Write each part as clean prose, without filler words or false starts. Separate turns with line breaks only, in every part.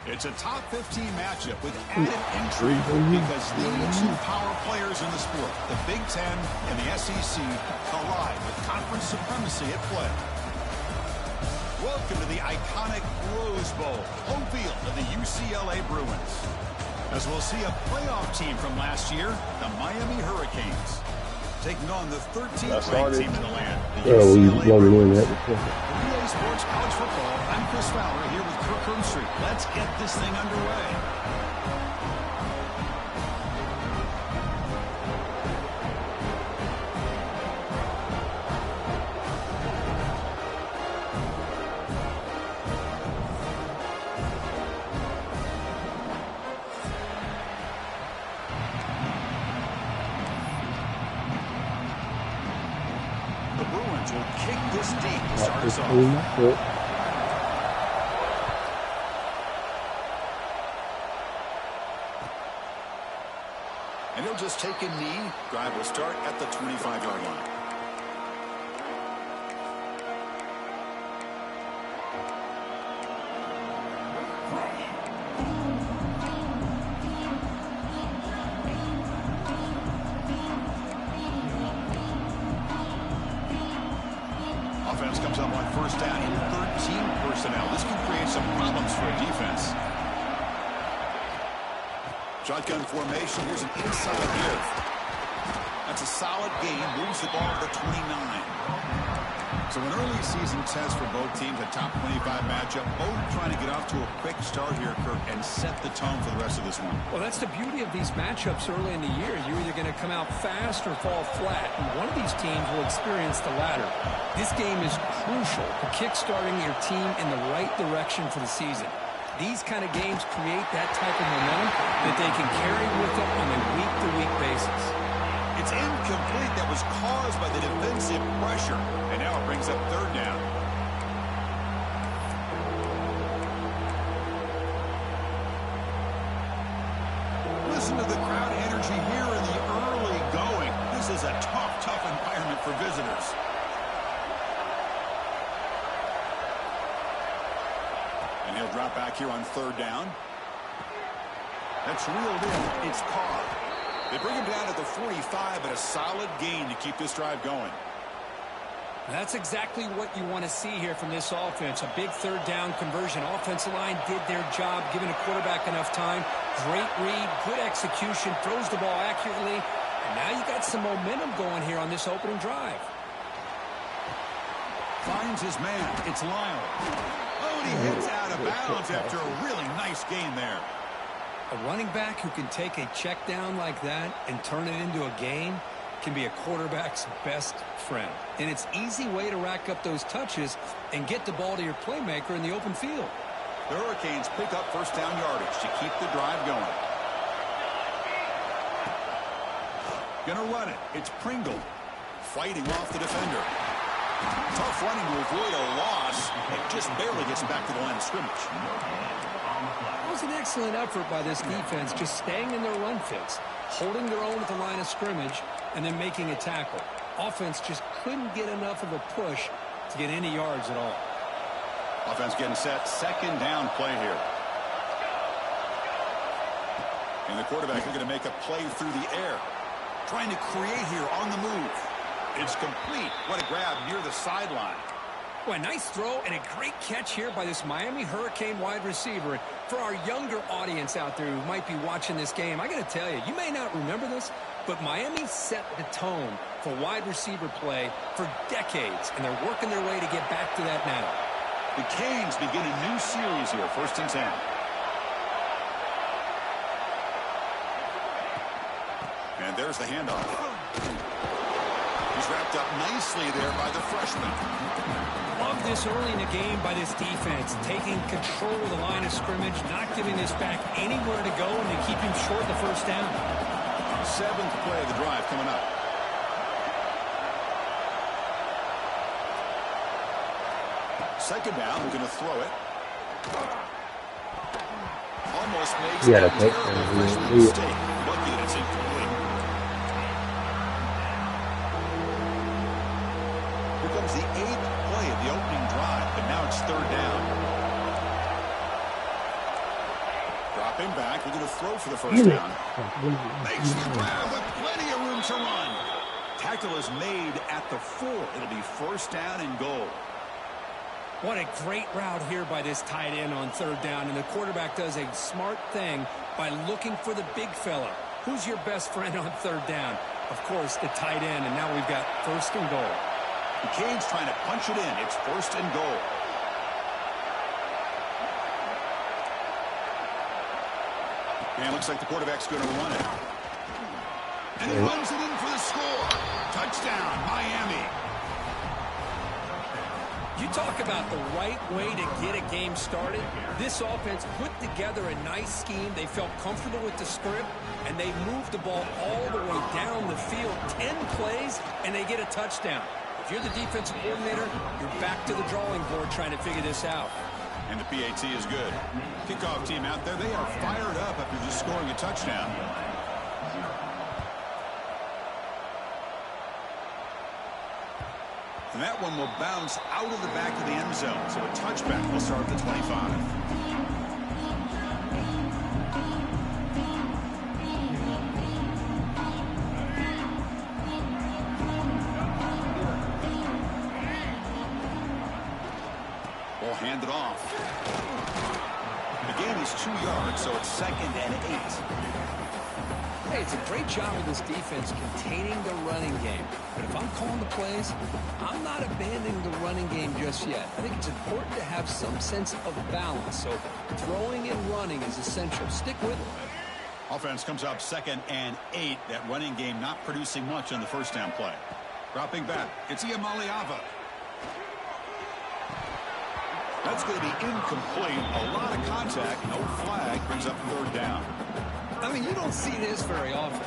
It's a top 15 matchup with added intrigue because the two power players in the sport, the Big Ten and the SEC, collide with conference supremacy at play. Welcome to the iconic Rose Bowl, home field of the UCLA Bruins. As we'll see a playoff team from last year, the Miami Hurricanes, taking on the 13th ranked team in the land, the UCLA Bruins. EA Sports College Football, I'm Chris Fowler here with Kirk Herbstreit. Let's get this thing underway. The Bruins will kick this deep to start us off. And he'll just take a knee. Drive will start at the 25-yard line. Offense comes up on first down in 13 personnel. This can create some problems for a defense. Shotgun formation. Here's an inside give. That's a solid gain. Moves the ball to the 29. So an early season test for both teams, a top 25 matchup. Both trying to get off to a quick start here, Kirk, and set the tone for the rest of this one.
Well, that's the beauty of these matchups early in the year. You're either going to come out fast or fall flat. And one of these teams will experience the latter. This game is crucial for kickstarting your team in the right direction for the season. These kind of games create that type of momentum that they can carry with them on a week-to-week basis.
It's incomplete. That was caused by the defensive pressure. And now it brings up third down. Listen to the crowd energy here in the early going. This is a tough environment for visitors. And he'll drop back here on third down. That's reeled in. It's caught. They bring him down at the 45, but a solid gain to keep this drive going.
That's exactly what you want to see here from this offense. A big third down conversion. Offensive line did their job, giving the quarterback enough time. Great read, good execution, throws the ball accurately. And now you got some momentum going here on this opening drive.
Finds his man. It's Lyle. Oh, and he hits out of bounds after a really nice gain there.
A running back who can take a check down like that and turn it into a gain can be a quarterback's best friend. And it's an easy way to rack up those touches and get the ball to your playmaker in the open field.
The Hurricanes pick up first down yardage to keep the drive going. Gonna run it. It's Pringle fighting off the defender. Tough running to avoid a loss. It just barely gets back to the line of scrimmage.
It was an excellent effort by this defense, just staying in their run fits, holding their own at the line of scrimmage, and then making a tackle. Offense just couldn't get enough of a push to get any yards at all.
Offense getting set. Second down play here. And the quarterback is going to make a play through the air. Trying to create here on the move. It's complete. What a grab near the sideline.
Well, a nice throw and a great catch here by this Miami Hurricane wide receiver. For our younger audience out there who might be watching this game, I got to tell you, you may not remember this, but Miami set the tone for wide receiver play for decades, and they're working their way to get back to that now.
The Canes begin a new series here, 1st and 10. And there's the handoff. He's wrapped up nicely there by the freshman.
Love this early in the game by this defense, taking control of the line of scrimmage, not giving this back anywhere to go, and they keep him short the first down.
7th play of the drive coming up. Second down, we're going to throw it. Almost makes that terrible freshman mistake. Lucky that it's incomplete. Here comes the 8th play of the opening drive, but now it's third down. Dropping back, looking to throw for the first down. Makes the grab with plenty of room to run. Tackle is made at the 4. It'll be first down and goal.
What a great route here by this tight end on third down, and the quarterback does a smart thing by looking for the big fella. Who's your best friend on third down? Of course, the tight end, and now we've got first and goal.
The Canes trying to punch it in. It's first and goal. And it looks like the quarterback's going to run it. And he runs it in for the score. Touchdown, Miami.
You talk about the right way to get a game started. This offense put together a nice scheme. They felt comfortable with the script, and they moved the ball all the way down the field. 10 plays, and they get a touchdown. If you're the defensive coordinator, you're back to the drawing board trying to figure this out.
And the PAT is good. Kickoff team out there, they are fired up after just scoring a touchdown. And that one will bounce out of the back of the end zone. So a touchback will start at the 25. We'll hand it off. The gain is 2 yards, so it's 2nd and 8.
Hey, it's a great job of this defense containing the running game. But if I'm calling the plays, I'm not abandoning the running game just yet. I think it's important to have some sense of balance. So throwing and running is essential. Stick with it.
Offense comes up 2nd and 8. That running game not producing much on the first down play. Dropping back, it's Iamaleava. That's going to be incomplete. A lot of contact. No flag. Brings up third down.
I mean, you don't see this very often.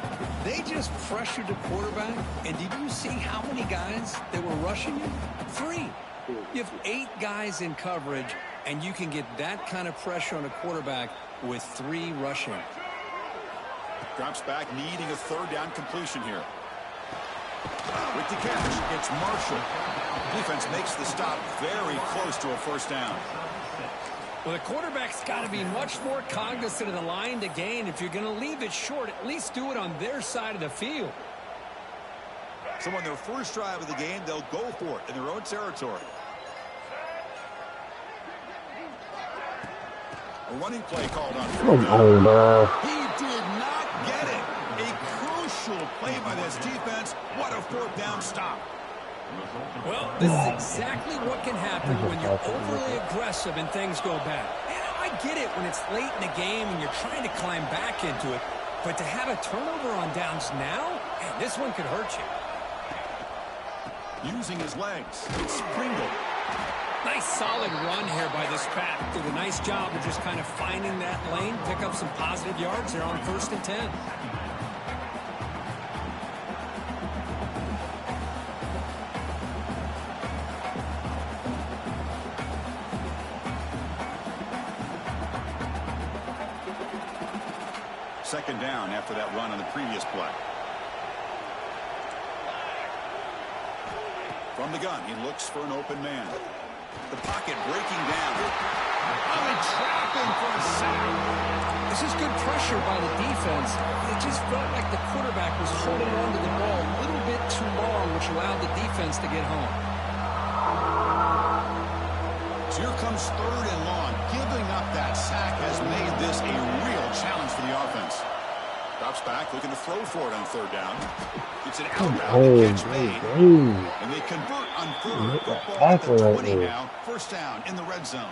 They just pressured the quarterback, and did you see how many guys that were rushing you? 3. You have 8 guys in coverage, and you can get that kind of pressure on a quarterback with 3 rushing.
Drops back, needing a third down completion here. With the catch, it's Marshall. Defense makes the stop very close to a first down.
Well, the quarterback's got to be much more cognizant of the line to gain. If you're going to leave it short, at least do it on their side of the field.
So on their first drive of the game, they'll go for it in their own territory. A running play called on. He did not get it. A crucial play by this defense. What a fourth down stop.
Well, this is exactly what can happen when you're overly aggressive and things go bad. And I get it when it's late in the game and you're trying to climb back into it. But to have a turnover on downs now, man, this one could hurt you.
Using his legs, it's Pringle.
Nice solid run here by this back. Did a nice job of just kind of finding that lane, pick up some positive yards there on 1st and 10.
Second down after that run on the previous play. From the gun, he looks for an open man. The pocket breaking down. Oh, trapping for a sack.
This is good pressure by the defense. It just felt like the quarterback was holding on to the ball a little bit too long, which allowed the defense to get home.
So here comes 3rd and long. Giving up that sack has made this a real challenge for the offense. Drops back, looking to throw for it on 3rd down. It's an outbound catch made. And they convert on 3rd. Football at the 20 now. First down in the red zone.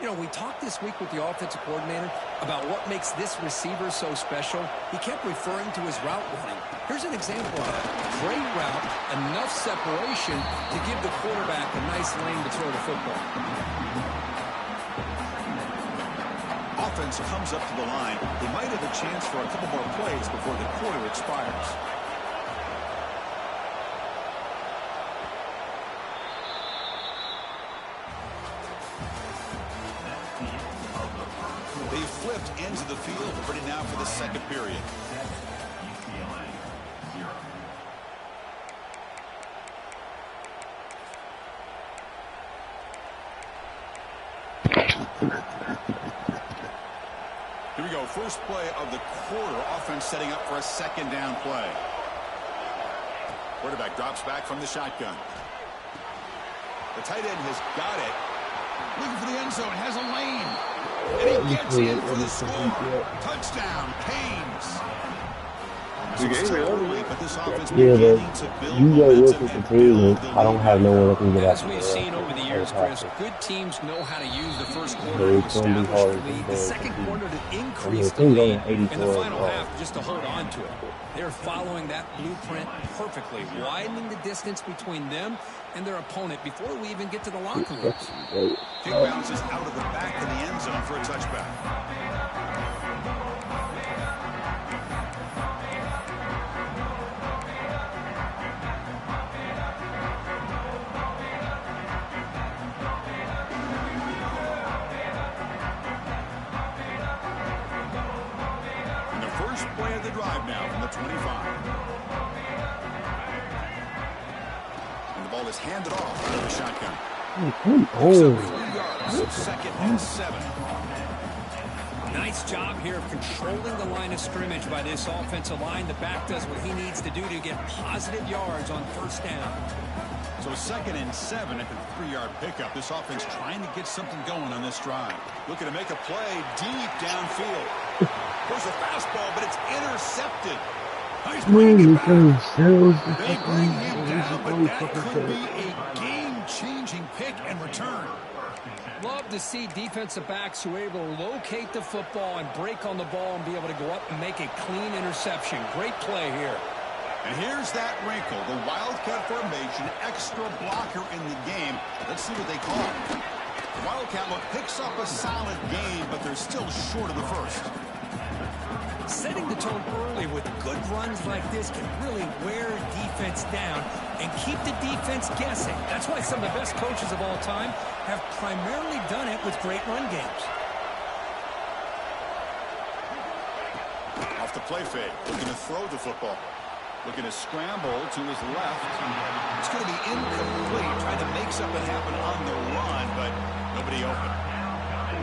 You know, we talked this week with the offensive coordinator about what makes this receiver so special. He kept referring to his route running. Here's an example of that. Great route, enough separation to give the quarterback a nice lane to throw the football.
Offense comes up to the line. They might have a chance for a couple more plays before the quarter expires. They flipped ends of the field, ready now for the second period. Here we go. First play of the quarter. Offense setting up for a second down play. Quarterback drops back from the shotgun. The tight end has got it. Looking for the end zone. Has a lane. And he gets in for the score. Touchdown, Canes. So it's still early, but this offense beginning to build momentum and build the lead.
I don't have nowhere to get
As we've seen over the years, Chris, good teams know how to use the first quarter to establish the lead, the second quarter to increase the lead, and the final half just to hold on to it. They're following that blueprint perfectly, widening the distance between them and their opponent before we even get to the locker rooms.
Kick bounces out of the back of the end zone for a touchback. Play of the drive now from the 25. And the ball is handed off out of the shotgun. So second and 7.
Nice job here of controlling the line of scrimmage by this offensive line. The back does what he needs to do to get positive yards on first down.
So second and 7 after the 3-yard pickup. This offense trying to get something going on this drive. Looking to make a play deep downfield. There's a fastball, but it's intercepted. Nice bringing it back. They bring him down, but that could be a game-changing pick and return.
Love to see defensive backs who are able to locate the football and break on the ball and be able to go up and make a clean interception. Great play here.
And here's that wrinkle, the Wildcat formation, extra blocker in the game. Let's see what they call it. The Wildcat look picks up a solid game, but they're still short of the first.
Setting the tone early with good runs like this can really wear defense down and keep the defense guessing. That's why some of the best coaches of all time have primarily done it with great run games.
Off the play fake, looking to throw the football. Looking to scramble to his left. It's going to be incomplete, trying to make something happen on the run, but nobody open.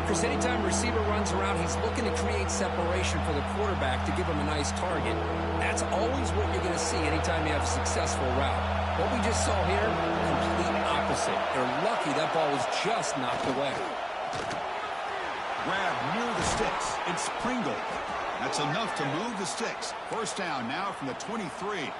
Chris, anytime a receiver runs around, he's looking to create separation for the quarterback to give him a nice target. That's always what you're going to see anytime you have a successful route. What we just saw here, complete opposite. They're lucky that ball was just knocked away.
Grab near the sticks. It's Pringle. That's enough to move the sticks. First down now from the 23.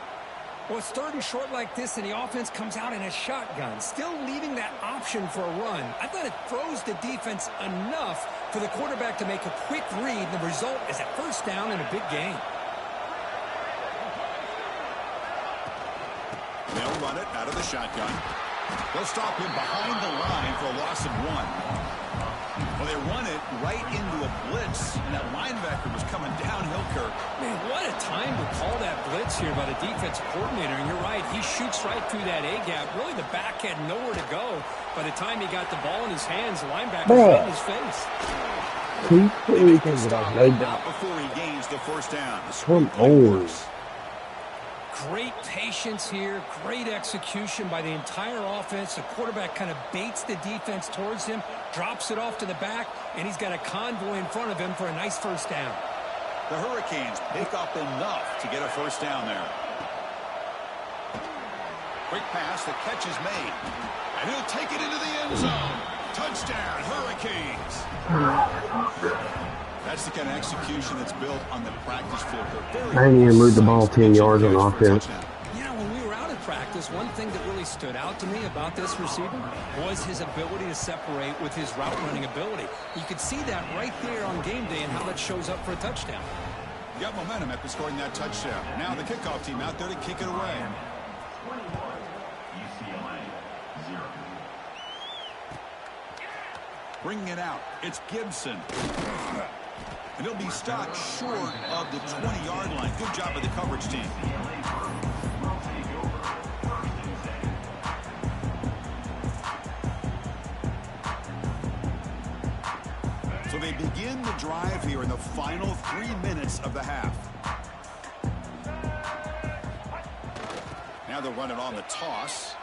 Well, it's third and short like this, and the offense comes out in a shotgun, still leaving that option for a run. I thought it throws the defense enough for the quarterback to make a quick read. The result is a first down and a big gain.
They'll run it out of the shotgun. They'll stop him behind the line for a loss of 1. Well, they run it right into a blitz, and that linebacker was coming downhill, Kirk.
Man, what a time to call that blitz here by the defensive coordinator. And you're right, he shoots right through that A-gap. Really, the back had nowhere to go. By the time he got the ball in his hands, the linebacker was right in his face.
They make a stop before he gains the first down. The screen play works.
Great patience here, great execution by the entire offense. The quarterback kind of baits the defense towards him, drops it off to the back, and he's got a convoy in front of him for a nice first down.
The Hurricanes pick up enough to get a first down there. Quick pass, the catch is made. And he'll take it into the end zone. Touchdown, Hurricanes. That's the kind of execution that's built on the practice field.
I didn't even move the ball 10 yards on offense.
You know, when we were out at practice, one thing that really stood out to me about this receiver was his ability to separate with his route running ability. You could see that right there on game day and how that shows up for a touchdown.
You got momentum after scoring that touchdown. Now the kickoff team out there to kick it away. Bringing it out, it's Gibson. And he'll be stopped short of the 20-yard line. Good job of the coverage team. So they begin the drive here in the final 3 minutes of the half. Now they'll run it on the toss.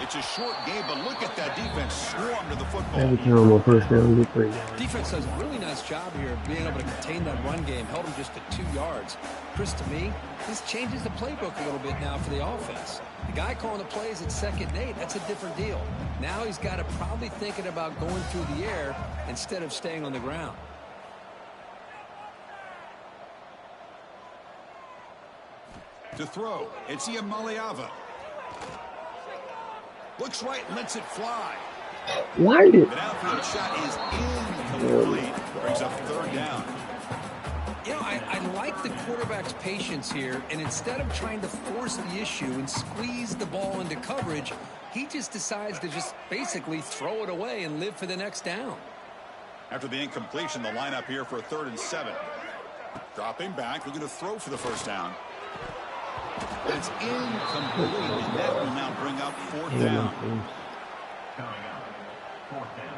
It's a short game, but look at that defense swarm to the football.
Every time on first down, get 3 yards.
Defense does a really nice job here of being able to contain that run game, held them just to 2 yards. Chris, to me, this changes the playbook a little bit now for the offense. The guy calling the plays at 2nd and 8, that's a different deal. Now he's got to probably thinking about going through the air instead of staying on the ground.
To throw, it's Iamaleava. Looks right, lets it fly.
Why did?
An outfield shot is incomplete. Brings up 3rd down.
You know, I like the quarterback's patience here, and instead of trying to force the issue and squeeze the ball into coverage, he just decides to just basically throw it away and live for the next down.
After the incompletion, the lineup here for a 3rd and 7. Dropping back, looking to throw for the 1st down. But it's incomplete, and that will now bring up 4th down.
Coming up, 4th down.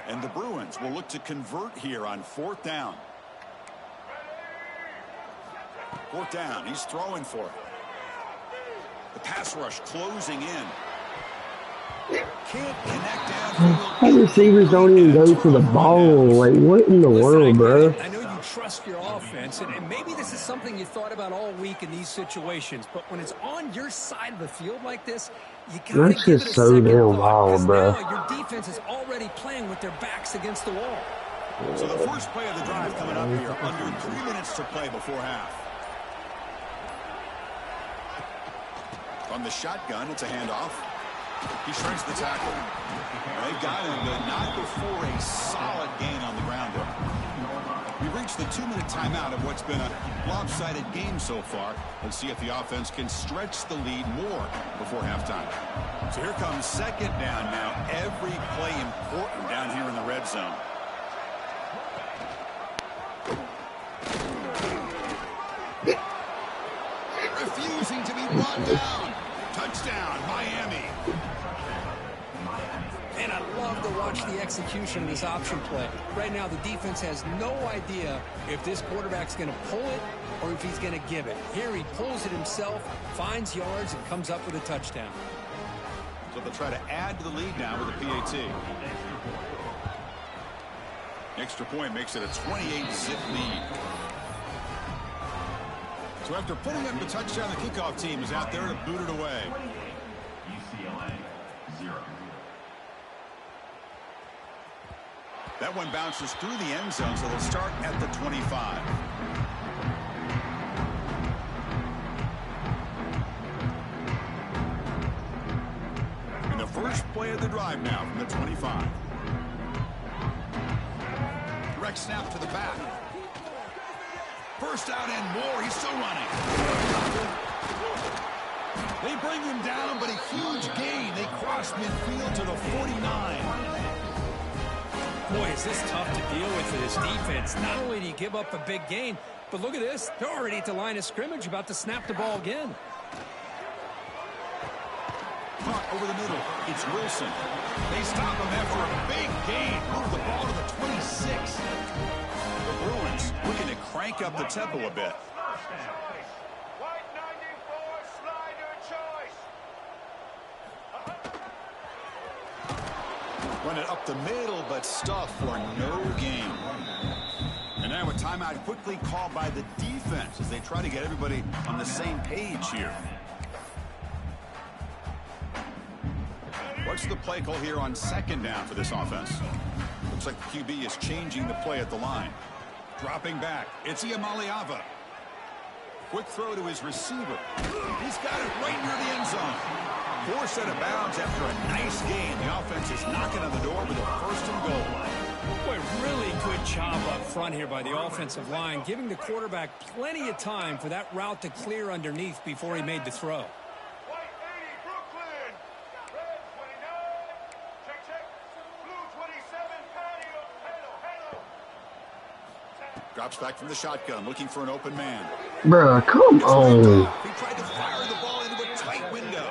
And the Bruins will look to convert here on 4th down. 4th down, he's throwing for it. The pass rush closing in. Can't connect downfield.
Our receivers don't even go to the ball. Like, what in the world, bro?
I know you trust your offense, and maybe this is something you thought about all week in these situations, but when it's on your side of the field like this, you gotta
That's
give it
just
a
so
second
damn
thought,
wild,
'cause
bro.
now your defense is already playing with their backs against the wall.
So the first play of the drive coming up here. Under 3 minutes to play before half. From the shotgun, it's a handoff. He shrinks the tackle. They've got him, but not before a solid gain on the ground there. We've reached the 2-minute timeout of what's been a lopsided game so far. Let's see if the offense can stretch the lead more before halftime. So here comes 2nd down now. Every play important down here in the red zone. Refusing to be brought down. Touchdown, Miami.
And I love to watch the execution of this option play. Right now, the defense has no idea if this quarterback's going to pull it or if he's going to give it. Here he pulls it himself, finds yards, and comes up with a touchdown.
So they'll try to add to the lead now with a PAT. Extra point makes it a 28-zip lead. So after putting up the touchdown, the kickoff team is out there to boot it away.
UCLA 0.
That one bounces through the end zone, so they'll start at the 25. And the first play of the drive now from the 25. Direct snap to the back. First out and more. He's still running. They bring him down, but a huge gain. They cross midfield to the 49.
Boy, is this tough to deal with for this defense. Not only do you give up a big gain, but look at this. They're already at the line of scrimmage, about to snap the ball again.
Caught over the middle. It's Wilson. They stop him after a big gain. Move the ball to the 26. The Bruins looking to crank up the tempo a bit.
White 94, slide your choice.
Run it up the middle, but stuff for no gain. And now a timeout quickly called by the defense as they try to get everybody on the same page here. What's the play call here on 2nd down for this offense? Looks like the QB is changing the play at the line. Dropping back, it's Iamaleava. Quick throw to his receiver. He's got it right near the end zone. Forced out of bounds after a nice gain. The offense is knocking on the door with a 1st and goal.
Boy, really good job up front here by the offensive line, giving the quarterback plenty of time for that route to clear underneath before he made the throw.
White 80, Brooklyn. Red 29. Check, check. Blue 27, patio. Hello.
Drops back from the shotgun, looking for an open man.
Bruh, come on.
He tried to fire the ball into a tight window.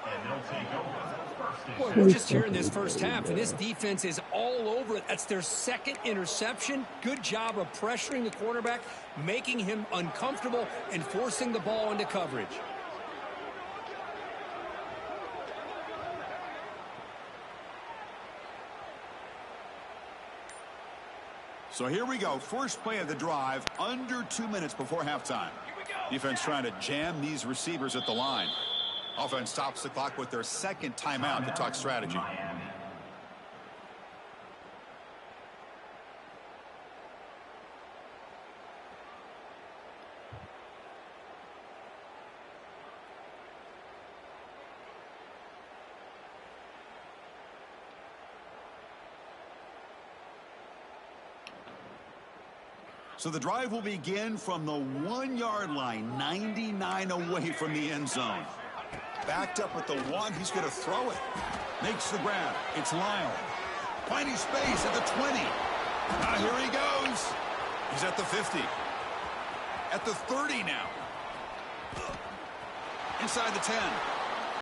And they'll take over
Boy, we're just here in this first half, and this defense is all over it. That's their second interception. Good job of pressuring the quarterback, making him uncomfortable, and forcing the ball into coverage.
So here we go. First play of the drive, under 2 minutes before halftime. Defense trying to jam these receivers at the line. Offense stops the clock with their second timeout to talk strategy. So the drive will begin from the 1-yard line, 99 away from the end zone. Backed up at the 1, he's going to throw it. Makes the grab. It's Lyle. Finding space at the 20. Here he goes. He's at the 50. At the 30 now. Inside the 10.